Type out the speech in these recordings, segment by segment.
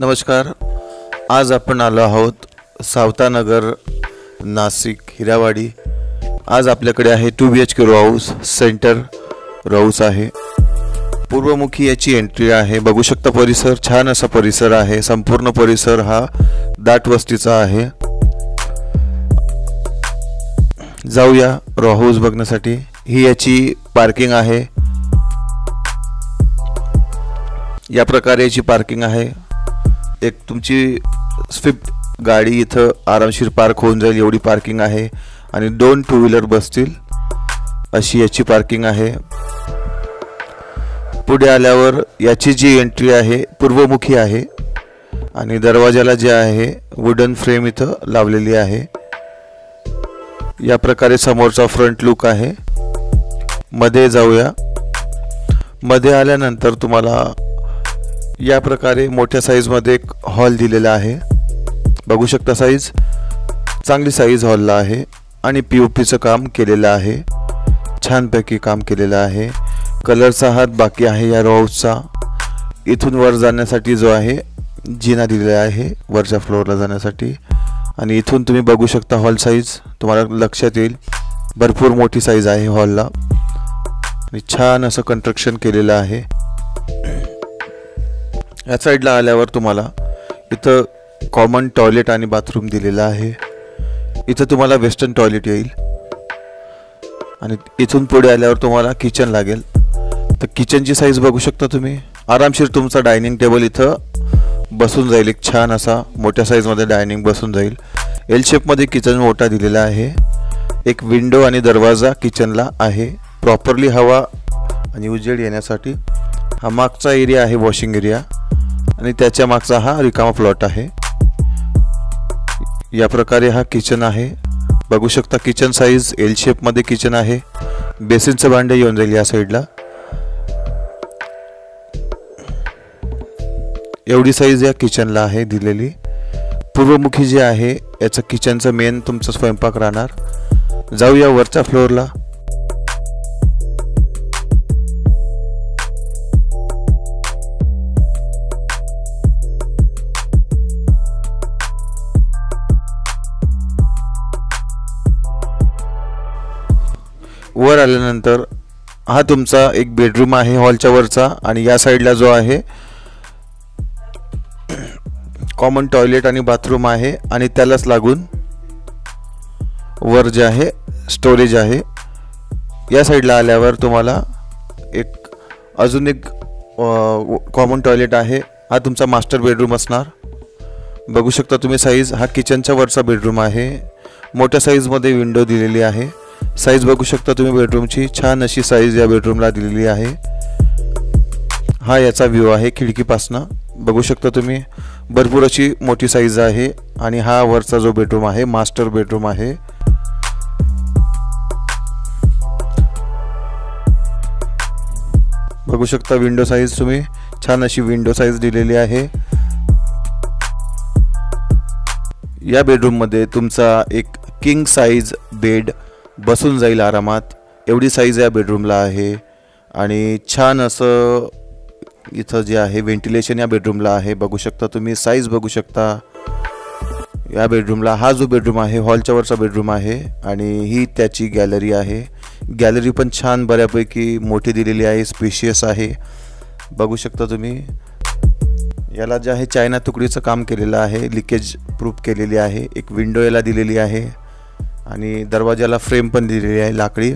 नमस्कार। आज आपण आलो आहोत सावतानगर, नाशिक, हिरावाडी। आज आपल्याकडे आहे 2 BHK row house, centre row house आहे। पूर्वमुखी याची एंट्री आहे। बघू शकता परिसर, छान असा परिसर आहे। संपूर्ण परिसर हा दाट वस्तीचा आहे। जाऊया रो हाऊस बघण्यासाठी। ही याची पार्किंग आहे। या प्रकारे याची पार्किंग आहे। एक तुमची स्विफ्ट गाडी इथं आरामशीर पार्क होऊन जाईल एवढी पार्किंग आहे आणि 2 टू व्हीलर बसतील अशी याची पार्किंग आहे। पुढे आल्यावर याची जी एंट्री आहे पूर्वमुखी आहे आणि दरवाजाला जे आहे वुडन फ्रेम इथं लावलेली आहे। या प्रकारे समोरचा फ्रंट लुक आहे। मध्ये जाऊया। मध्ये आल्यानंतर तुम्हाला या प्रकारे मोठ्या साइज मध्ये एक हॉल दिलेला आहे। बघू शकता साइज, चांगली साइज हॉलला आहे आणि POP चं काम केलेलं आहे। छान पैकी काम केलेलं आहे। कलरचा हात बाकी आहे या रो हाऊसचा। इथून वर जाण्यासाठी जो आहे जिना दिलेला आहे वरच्या फ्लोअरला जाण्यासाठी आणि इथून तुम्ही बघू शकता हॉल साइज, तुम्हाला लक्षात येईल भरपूर मोठी साइज आहे हॉलला आणि छान असं कंस्ट्रक्शन केलेलं आहे। या साइडला आल्यावर तुम्हाला इथं कॉमन टॉयलेट आणि बाथरूम दिलेला आहे। इथं तुम्हाला वेस्टर्न टॉयलेट येईल आणि इथून पुढे आल्यावर तुम्हाला किचन लागेल। तर किचनची साइज बघू शकता तुम्ही। आरामशीर तुमचा डायनिंग टेबल इथं बसून जाईल। एक छान असा मोठ्या साइज मध्ये डायनिंग बसून जाईल। एल शेप मध्ये किचन मोठा दिलेला आहे। एक विंडो आणि दरवाजा किचनला आहे प्रॉपरली हवा आणि उजेड येण्यासाठी। हा मागचा एरिया आहे वॉशिंग एरिया आणि त्याच्या मागचा हा रिकामा प्लॉट आहे। या प्रकारे हा किचन आहे। बघू शकता किचन साइज एल शेप मध्ये किचन आहे। बेसिनचं भांडे येऊन जाईल या साइडला। एवढी साइज या किचनला आहे दिलेली। पूर्वमुखी जे आहे याचं किचनचं मेन तुमचं स्वयंपाक राहणार। जाऊया वरच्या फ्लोअरला। वर आल्यानंतर हा तुमचा एक बेडरूम आहे हॉलच्या वरचा आणि या साइडला जो आहे कॉमन टॉयलेट आणि बाथरूम आहे आणि त्यालाच लागून वर जे आहे स्टोरेज आहे। या साइडला आल्यावर तुम्हाला अजून एक कॉमन टॉयलेट आहे। हा तुमचा मास्टर बेडरूम असणार। बघू शकता तुम्ही साइज, हा किचनच्या वरचा बेडरूम आहे। मोठ्या साइज मध्ये विंडो दिलेली आहे। साइज बघू शकता तुम्ही बेडरूमची, छान अशी साइज या बेडरूमला दिलेली आहे। हा याचा व्ह्यू आहे खिडकीपासनं। बघू शकता तुम्ही भरपूर अशी मोठी साइज आहे आणि हा वरचा जो बेडरूम आहे मास्टर बेडरूम आहे। बघू शकता विंडो साइज तुम्ही, छान अशी विंडो साइज दिलेली आहे। या बेडरूम मध्ये तुमचा एक किंग साइज बेड बसून जाईल आरामात। एवढी साइज या बेडरूमला आहे आणि छान असं इथं जे आहे व्हेंटिलेशन या बेडरूमला आहे। बघू शकता तुम्ही साइज बघू शकता या बेडरूमला। हा जो बेडरूम आहे हॉलच्या वरचा बेडरूम आहे आणि ही त्याची गॅलरी आहे। गॅलरी पण छान बऱ्यापैकी मोठी दिलेली आहे, स्पेशियस आहे। बघू शकता तुम्ही याला जे आहे चायना तुकडीचं काम केलेलं आहे, लिकेज प्रूफ केलेली आहे। एक विंडो याला दिलेली आहे आणि दरवाजाला फ्रेम पण दिलेली आहे लाकडी।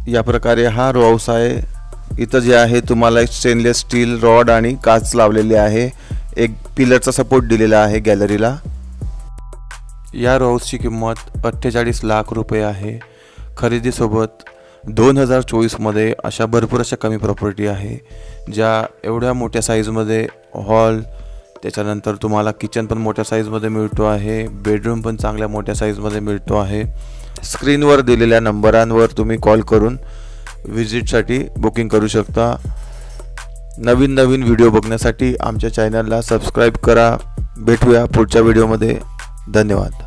या प्रकारे हा रो हाऊस आहे। इथं जे आहे तुम्हाला स्टेनलेस स्टील रॉड आणि काच लावलेली आहे। एक पिलरचा सपोर्ट दिलेला आहे गॅलरीला। या रो हाऊसची किंमत 48 लाख रुपये आहे। खरेदीसोबत 2024 मध्ये अशा भरपूर अशा कमी प्रॉपर्टी आहे ज्या एवढ्या मोठ्या साईजमध्ये हॉल, त्याच्यानंतर तुम्हाला किचन पण मोठ्या साईजमध्ये मिळतो आहे, बेडरूम पण चांगल्या मोठ्या साईजमध्ये मिळतो आहे। स्क्रीनवर दिलेल्या नंबरांवर तुम्ही कॉल करून व्हिजिटसाठी बुकिंग करू शकता। नवीन व्हिडिओ बघण्यासाठी आमच्या चॅनलला सबस्क्राईब करा। भेटूया पुढच्या व्हिडिओमध्ये। धन्यवाद।